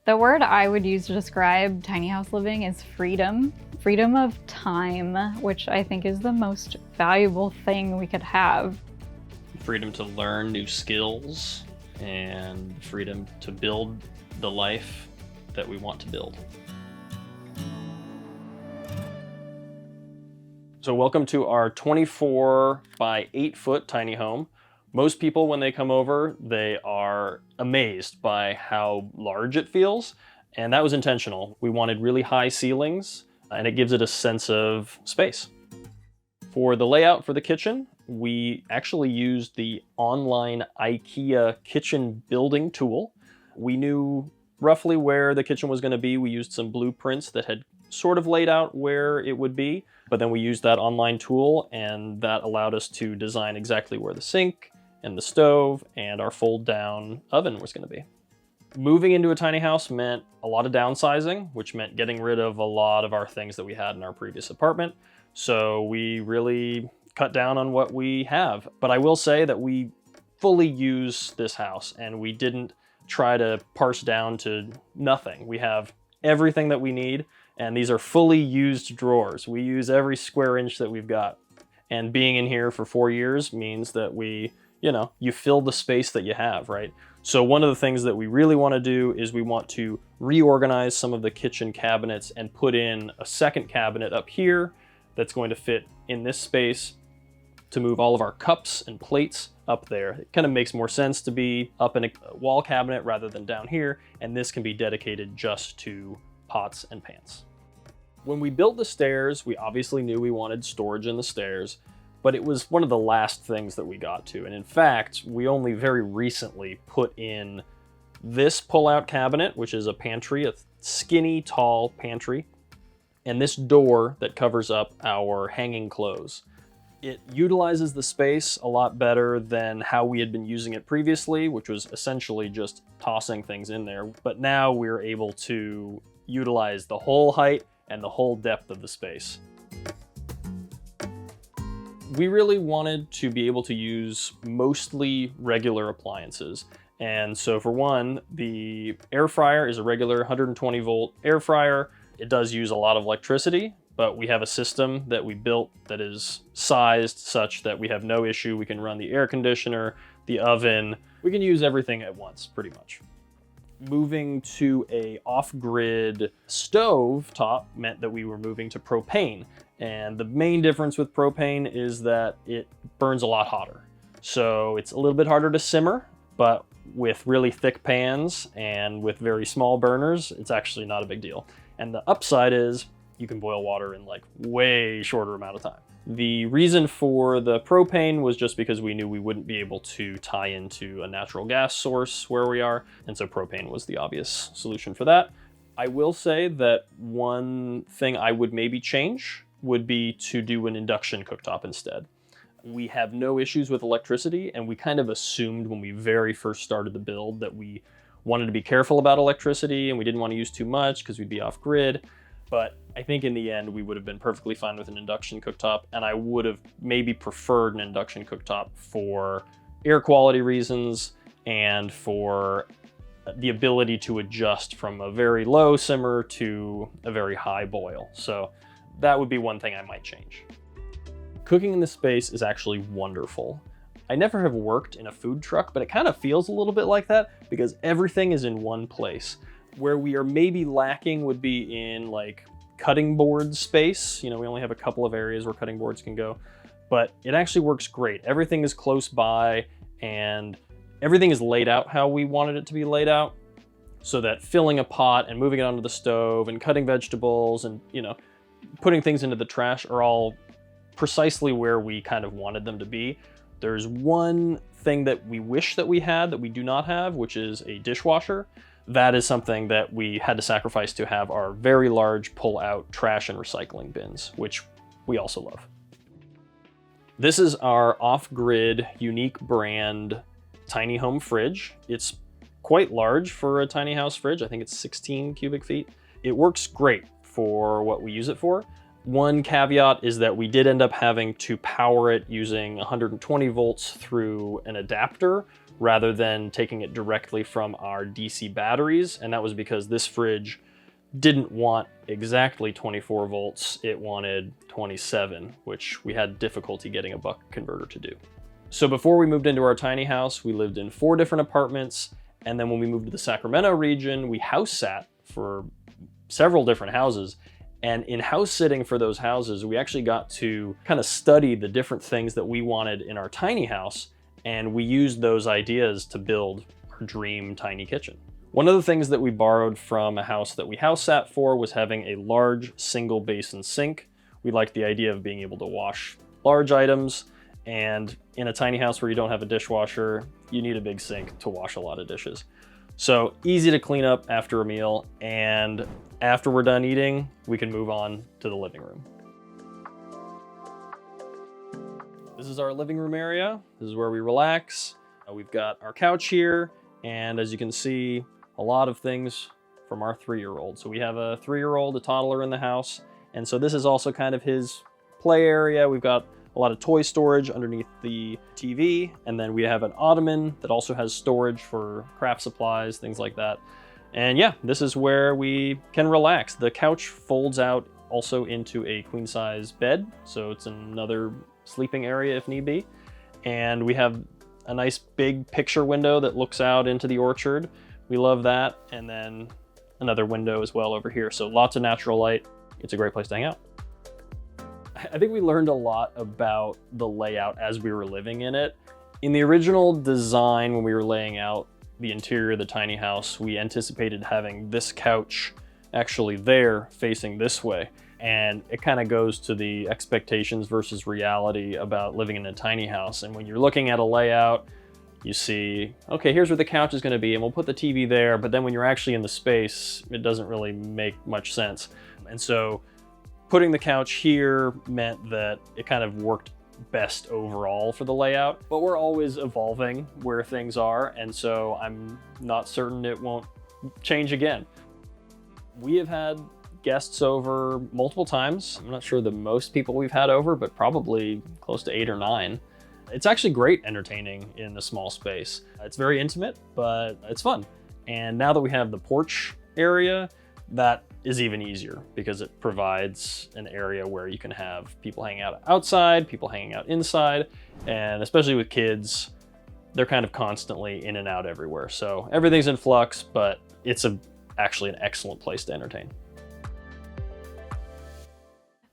The word I would use to describe tiny house living is freedom. Freedom of time, which I think is the most valuable thing we could have. Freedom to learn new skills and freedom to build the life that we want to build. So welcome to our 24 by 8 foot tiny home. Most people, when they come over, they are amazed by how large it feels, and that was intentional. We wanted really high ceilings, and it gives it a sense of space. For the layout for the kitchen, we actually used the online IKEA kitchen building tool. We knew roughly where the kitchen was going to be. We used some blueprints that had sort of laid out where it would be, but then we used that online tool, and that allowed us to design exactly where the sink and the stove and our fold down oven was going to be. Moving into a tiny house meant a lot of downsizing, which meant getting rid of a lot of our things that we had in our previous apartment. So we really cut down on what we have. But I will say that we fully use this house and we didn't try to parse down to nothing. We have everything that we need, and these are fully used drawers. We use every square inch that we've got. And being in here for 4 years means that you fill the space that you have, right? So one of the things that we really want to do is we want to reorganize some of the kitchen cabinets and put in a second cabinet up here that's going to fit in this space to move all of our cups and plates up there. It kind of makes more sense to be up in a wall cabinet rather than down here, and this can be dedicated just to pots and pans. When we built the stairs, we obviously knew we wanted storage in the stairs, but it was one of the last things that we got to. And in fact, we only very recently put in this pull-out cabinet, which is a pantry, a skinny, tall pantry, and this door that covers up our hanging clothes. It utilizes the space a lot better than how we had been using it previously, which was essentially just tossing things in there. But now we're able to utilize the whole height and the whole depth of the space. We really wanted to be able to use mostly regular appliances. And so for one, the air fryer is a regular 120 volt air fryer. It does use a lot of electricity, but we have a system that we built that is sized such that we have no issue. We can run the air conditioner, the oven. We can use everything at once, pretty much. Moving to a off-grid stove top meant that we were moving to propane. And the main difference with propane is that it burns a lot hotter. So it's a little bit harder to simmer, but with really thick pans and with very small burners, it's actually not a big deal. And the upside is you can boil water in like way shorter amount of time. The reason for the propane was just because we knew we wouldn't be able to tie into a natural gas source where we are, and so propane was the obvious solution for that. I will say that one thing I would maybe change would be to do an induction cooktop instead. We have no issues with electricity, and we kind of assumed when we very first started the build that we wanted to be careful about electricity and we didn't want to use too much because we'd be off grid. But I think in the end, we would have been perfectly fine with an induction cooktop, and I would have maybe preferred an induction cooktop for air quality reasons and for the ability to adjust from a very low simmer to a very high boil. So that would be one thing I might change. Cooking in this space is actually wonderful. I never have worked in a food truck, but it kind of feels a little bit like that because everything is in one place. Where we are maybe lacking would be in like cutting board space. We only have a couple of areas where cutting boards can go, but it actually works great. Everything is close by and everything is laid out how we wanted it to be laid out, so that filling a pot and moving it onto the stove and cutting vegetables and, putting things into the trash are all precisely where we kind of wanted them to be. There's one thing that we wish that we had that we do not have, which is a dishwasher. That is something that we had to sacrifice to have our very large pull-out trash and recycling bins, which we also love. This is our off-grid, unique brand tiny home fridge. It's quite large for a tiny house fridge. I think it's 16 cubic feet. It works great for what we use it for. One caveat is that we did end up having to power it using 120 volts through an adapter rather than taking it directly from our DC batteries. And that was because this fridge didn't want exactly 24 volts, it wanted 27, which we had difficulty getting a buck converter to do. So before we moved into our tiny house, we lived in 4 different apartments. And then when we moved to the Sacramento region, we house sat for several different houses. And in house sitting for those houses, we actually got to kind of study the different things that we wanted in our tiny house. And we used those ideas to build our dream tiny kitchen. One of the things that we borrowed from a house that we house sat for was having a large single basin sink. We liked the idea of being able to wash large items. And in a tiny house where you don't have a dishwasher, you need a big sink to wash a lot of dishes. So easy to clean up after a meal, and after we're done eating, we can move on to the living room. This is our living room area. This is where we relax. We've got our couch here, and as you can see, a lot of things from our 3-year-old. So we have a 3-year-old, a toddler in the house, and so this is also kind of his play area. We've got a lot of toy storage underneath the TV, and then we have an ottoman that also has storage for craft supplies, things like that. And yeah, this is where we can relax. The couch folds out also into a queen size bed, so it's another sleeping area if need be. And we have a nice big picture window that looks out into the orchard. We love that. And then another window as well over here. So lots of natural light. It's a great place to hang out. I think we learned a lot about the layout as we were living in it. In the original design, when we were laying out the interior of the tiny house, we anticipated having this couch actually there facing this way. And it kind of goes to the expectations versus reality about living in a tiny house. And when you're looking at a layout, you see, okay, here's where the couch is going to be, and we'll put the TV there. But then when you're actually in the space, it doesn't really make much sense. And so putting the couch here meant that it kind of worked best overall for the layout, but we're always evolving where things are, and so I'm not certain it won't change again. We have had guests over multiple times. I'm not sure the most people we've had over, but probably close to 8 or 9. It's actually great entertaining in a small space. It's very intimate, but it's fun. And now that we have the porch area, that is even easier because it provides an area where you can have people hanging out outside, people hanging out inside, and especially with kids, they're kind of constantly in and out everywhere. So everything's in flux, but it's actually an excellent place to entertain.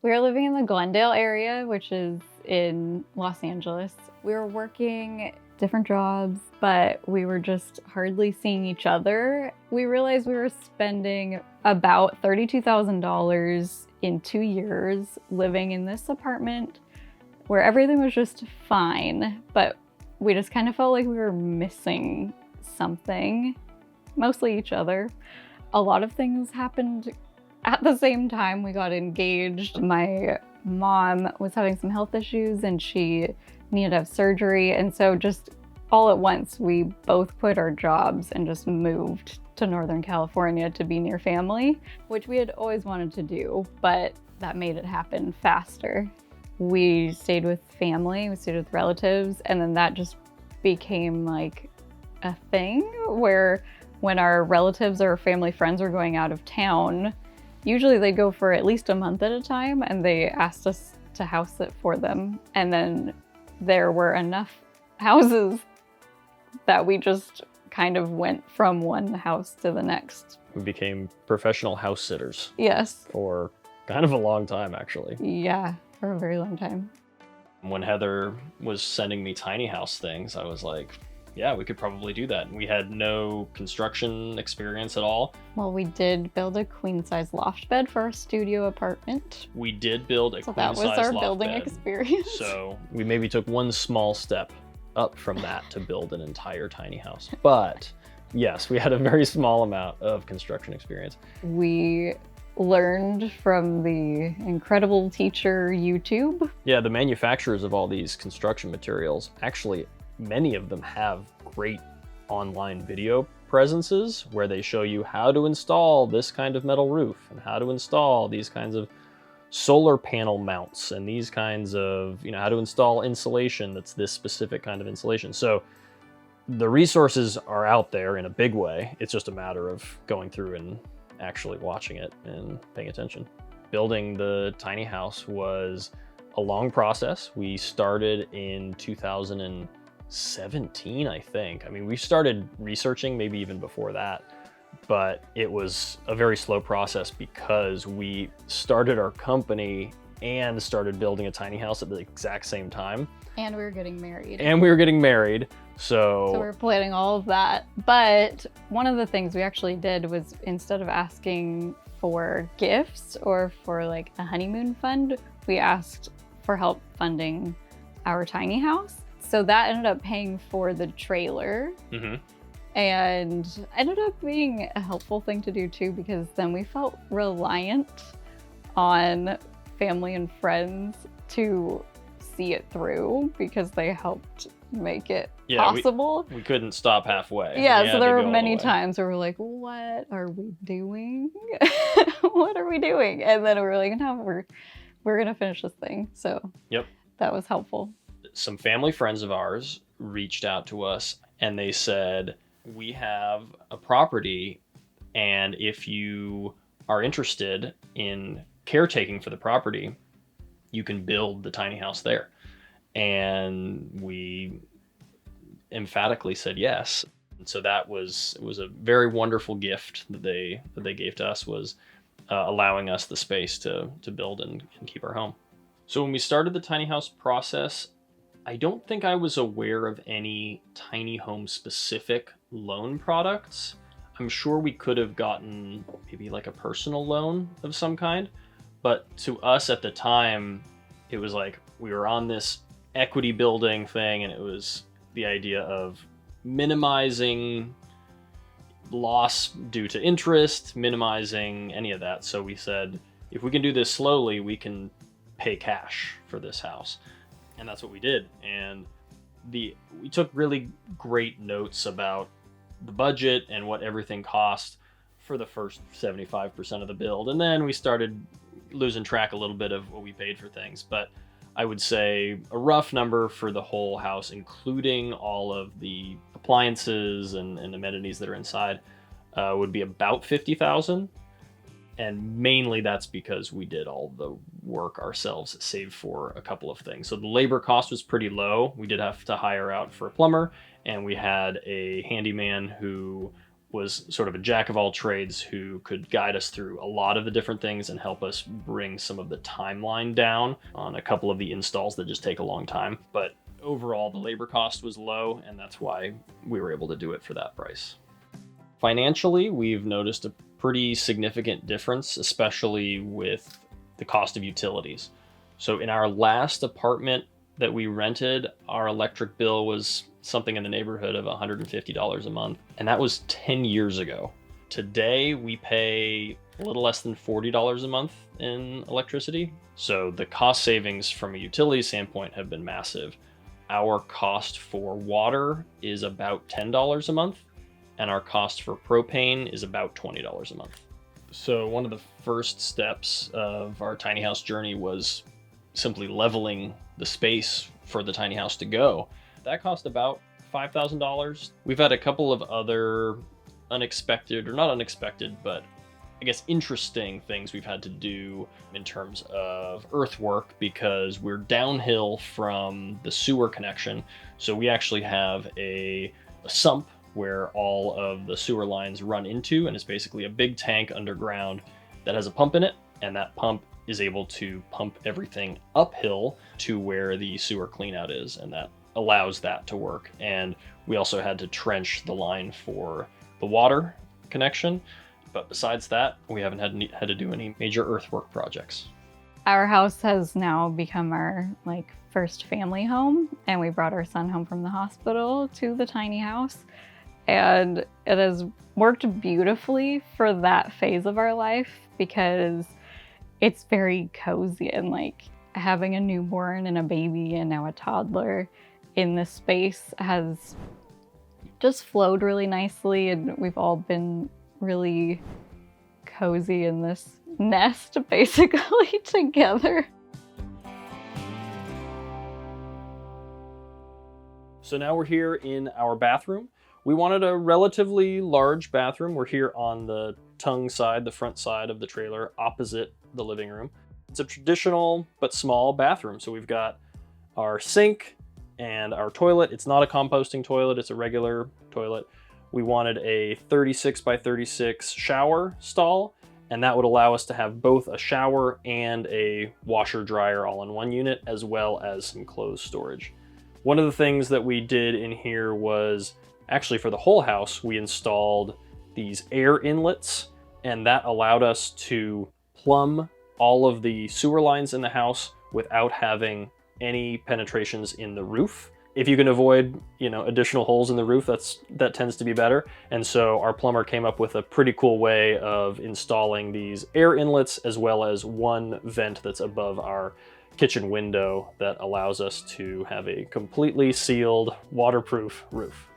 We were living in the Glendale area, which is in Los Angeles. We were working different jobs, but we were just hardly seeing each other. We realized we were spending about $32,000 in 2 years living in this apartment where everything was just fine, but we just kind of felt like we were missing something, mostly each other. A lot of things happened at the same time. We got engaged. My mom was having some health issues and she needed to have surgery. And so just all at once, we both quit our jobs and just moved to Northern California to be near family, which we had always wanted to do, but that made it happen faster. We stayed with family, we stayed with relatives, and then that just became like a thing where when our relatives or family friends were going out of town, usually they go for at least a month at a time, and they asked us to house sit for them. And then there were enough houses that we just kind of went from one house to the next. We became professional house sitters. Yes. For kind of a long time, actually. Yeah, for a very long time. When Heather was sending me tiny house things, I was like, yeah, we could probably do that. We had no construction experience at all. Well, we did build a queen-size loft bed for our studio apartment. We did build a queen-size loft bed. So that was our building experience. So we maybe took one small step up from that to build an entire tiny house. But yes, we had a very small amount of construction experience. We learned from the incredible teacher YouTube. Yeah, the manufacturers of all these construction materials, actually, many of them have great online video presences where they show you how to install this kind of metal roof and how to install these kinds of solar panel mounts and these kinds of, how to install insulation that's this specific kind of insulation. So the resources are out there in a big way. It's just a matter of going through and actually watching it and paying attention. Building the tiny house was a long process. We started in 2017, I think. I mean, we started researching maybe even before that, but it was a very slow process because we started our company and started building a tiny house at the exact same time. And we were getting married. So we were planning all of that. But one of the things we actually did was, instead of asking for gifts or for like a honeymoon fund, we asked for help funding our tiny house. So that ended up paying for the trailer. Mm-hmm. And ended up being a helpful thing to do too, because then we felt reliant on family and friends to see it through, because they helped make it possible. We couldn't stop halfway. Yeah, so there were many times where we're like, what are we doing? What are we doing? And then we were like, no, we're gonna finish this thing. So that was helpful. Some family friends of ours reached out to us and they said, we have a property, and if you are interested in caretaking for the property, you can build the tiny house there. And we emphatically said yes. And so it was a very wonderful gift that they gave to us, was allowing us the space to build and keep our home. So when we started the tiny house process, I don't think I was aware of any tiny home specific loan products. I'm sure we could have gotten maybe like a personal loan of some kind, but to us at the time, it was like we were on this equity building thing, and it was the idea of minimizing loss due to interest, minimizing any of that. So we said, if we can do this slowly, we can pay cash for this house. And that's what we did. And we took really great notes about the budget and what everything cost for the first 75% of the build. And then we started losing track a little bit of what we paid for things. But I would say a rough number for the whole house, including all of the appliances and amenities that are inside, would be about $50,000. And mainly that's because we did all the work ourselves, save for a couple of things. So the labor cost was pretty low. We did have to hire out for a plumber, and we had a handyman who was sort of a jack of all trades who could guide us through a lot of the different things and help us bring some of the timeline down on a couple of the installs that just take a long time. But overall, the labor cost was low, and that's why we were able to do it for that price. Financially, we've noticed a pretty significant difference, especially with the cost of utilities. So in our last apartment that we rented, our electric bill was something in the neighborhood of $150 a month. And that was 10 years ago. Today, we pay a little less than $40 a month in electricity. So the cost savings from a utility standpoint have been massive. Our cost for water is about $10 a month, and our cost for propane is about $20 a month. So one of the first steps of our tiny house journey was simply leveling the space for the tiny house to go. That cost about $5,000. We've had a couple of other unexpected, or not unexpected, but I guess interesting things we've had to do in terms of earthwork, because we're downhill from the sewer connection. So we actually have a sump where all of the sewer lines run into, and it's basically a big tank underground that has a pump in it, and that pump is able to pump everything uphill to where the sewer cleanout is, and that allows that to work. And we also had to trench the line for the water connection, but besides that, we haven't had to do any major earthwork projects. Our house has now become our first family home, and we brought our son home from the hospital to the tiny house, and it has worked beautifully for that phase of our life, because it's very cozy, and having a newborn and a baby and now a toddler in this space has just flowed really nicely, and we've all been really cozy in this nest basically together. So now we're here in our bathroom. We wanted a relatively large bathroom. We're here on the tongue side, the front side of the trailer, opposite the living room. It's a traditional but small bathroom. So we've got our sink and our toilet. It's not a composting toilet, it's a regular toilet. We wanted a 36 by 36 shower stall, and that would allow us to have both a shower and a washer dryer all in one unit, as well as some clothes storage. One of the things that we did in here was, actually for the whole house, we installed these air inlets, and that allowed us to plumb all of the sewer lines in the house without having any penetrations in the roof. If you can avoid, additional holes in the roof, that tends to be better. And so our plumber came up with a pretty cool way of installing these air inlets, as well as one vent that's above our kitchen window that allows us to have a completely sealed, waterproof roof.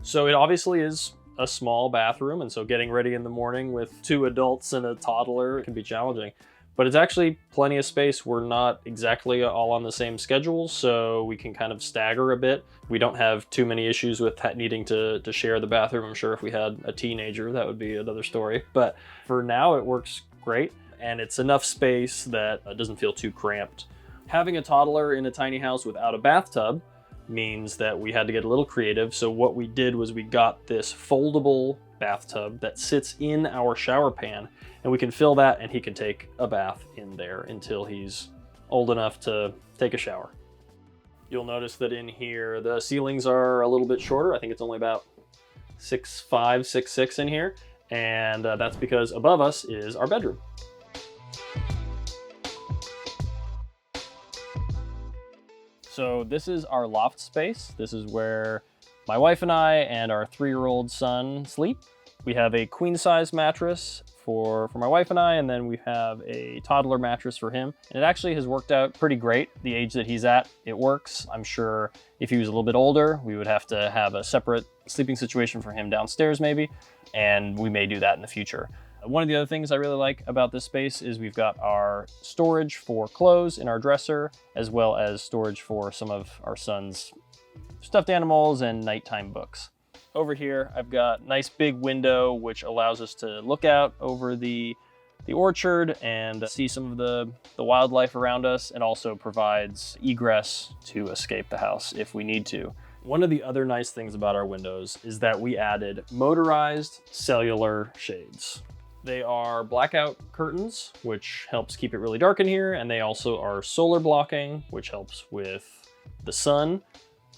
So it obviously is a small bathroom, and so getting ready in the morning with 2 adults and a toddler can be challenging. But it's actually plenty of space. We're not exactly all on the same schedule, so we can kind of stagger a bit. We don't have too many issues with needing to share the bathroom. I'm sure if we had a teenager, that would be another story. But for now, it works great, and it's enough space that it doesn't feel too cramped. Having a toddler in a tiny house without a bathtub means that we had to get a little creative. So what we did was we got this foldable bathtub that sits in our shower pan, and we can fill that and he can take a bath in there until he's old enough to take a shower. You'll notice that in here, the ceilings are a little bit shorter. I think it's only about 6'5", 6'6" in here. And that's because above us is our bedroom. So this is our loft space. This is where my wife and I and our 3-year-old son sleep. We have a queen size mattress for my wife and I, and then we have a toddler mattress for him. And it actually has worked out pretty great. The age that he's at, it works. I'm sure if he was a little bit older, we would have to have a separate sleeping situation for him downstairs maybe, and we may do that in the future. One of the other things I really like about this space is we've got our storage for clothes in our dresser, as well as storage for some of our son's stuffed animals and nighttime books. Over here, I've got a nice big window, which allows us to look out over the orchard and see some of the wildlife around us, and also provides egress to escape the house if we need to. One of the other nice things about our windows is that we added motorized cellular shades. They are blackout curtains, which helps keep it really dark in here, and they also are solar blocking, which helps with the sun.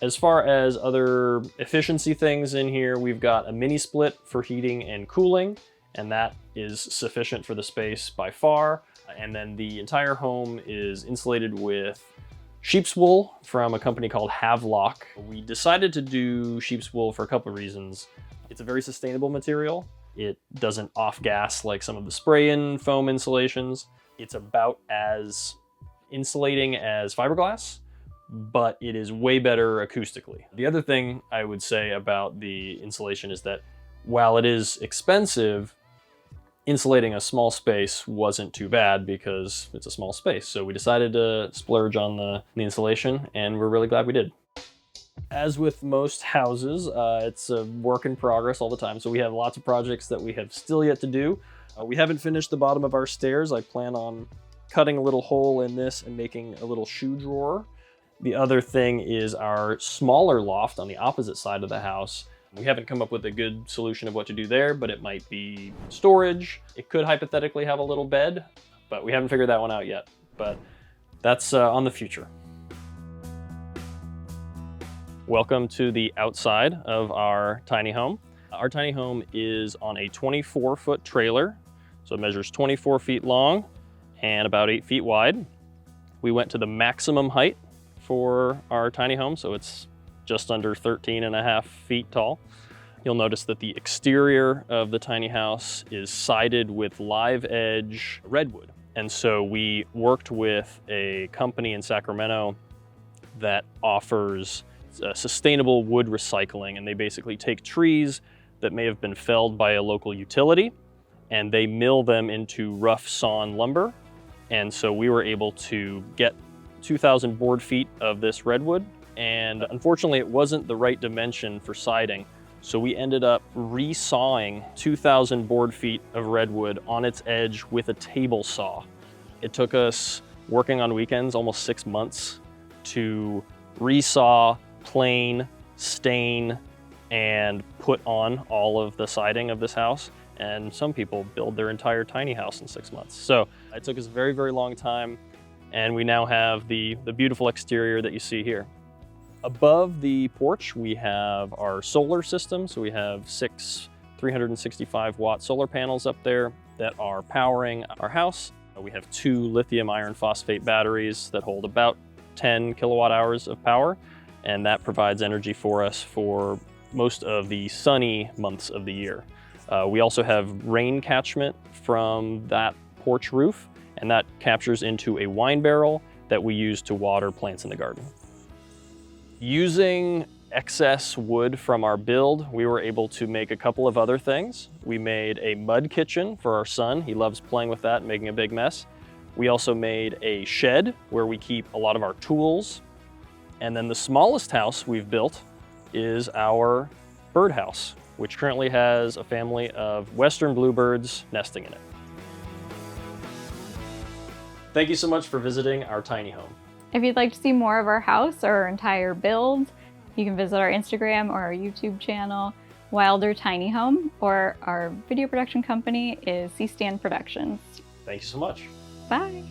As far as other efficiency things in here, we've got a mini split for heating and cooling, and that is sufficient for the space by far. And then the entire home is insulated with sheep's wool from a company called Havelock. We decided to do sheep's wool for a couple of reasons. It's a very sustainable material. It doesn't off-gas like some of the spray-in foam insulations. It's about as insulating as fiberglass, but it is way better acoustically. The other thing I would say about the insulation is that while it is expensive, insulating a small space wasn't too bad because it's a small space. So we decided to splurge on the insulation, and we're really glad we did. As with most houses, it's a work in progress all the time. So we have lots of projects that we have still yet to do. We haven't finished the bottom of our stairs. I plan on cutting a little hole in this and making a little shoe drawer. The other thing is our smaller loft on the opposite side of the house. We haven't come up with a good solution of what to do there, but it might be storage. It could hypothetically have a little bed, but we haven't figured that one out yet. But that's on the future. Welcome to the outside of our tiny home. Our tiny home is on a 24-foot trailer, so it measures 24 feet long and about 8 feet wide. We went to the maximum height for our tiny home, so it's just under 13.5 feet tall. You'll notice that the exterior of the tiny house is sided with live edge redwood. And so we worked with a company in Sacramento that offers sustainable wood recycling, and they basically take trees that may have been felled by a local utility and they mill them into rough sawn lumber. And so we were able to get 2,000 board feet of this redwood and unfortunately it wasn't the right dimension for siding. So we ended up resawing 2,000 board feet of redwood on its edge with a table saw. It took us, working on weekends, almost 6 months to resaw, plane, stain, and put on all of the siding of this house. And some people build their entire tiny house in 6 months. So it took us a very, very long time, and we now have the beautiful exterior that you see here. Above the porch, we have our solar system. So we have 6 365-watt solar panels up there that are powering our house. We have 2 lithium iron phosphate batteries that hold about 10 kilowatt hours of power, and that provides energy for us for most of the sunny months of the year. We also have rain catchment from that porch roof, and that captures into a wine barrel that we use to water plants in the garden. Using excess wood from our build, we were able to make a couple of other things. We made a mud kitchen for our son. He loves playing with that and making a big mess. We also made a shed where we keep a lot of our tools. And then the smallest house we've built is our birdhouse, which currently has a family of western bluebirds nesting in it. Thank you so much for visiting our tiny home. If you'd like to see more of our house or our entire build, you can visit our Instagram or our YouTube channel, Wilder Tiny Home, or our video production company is C-Stand Productions. Thank you so much. Bye.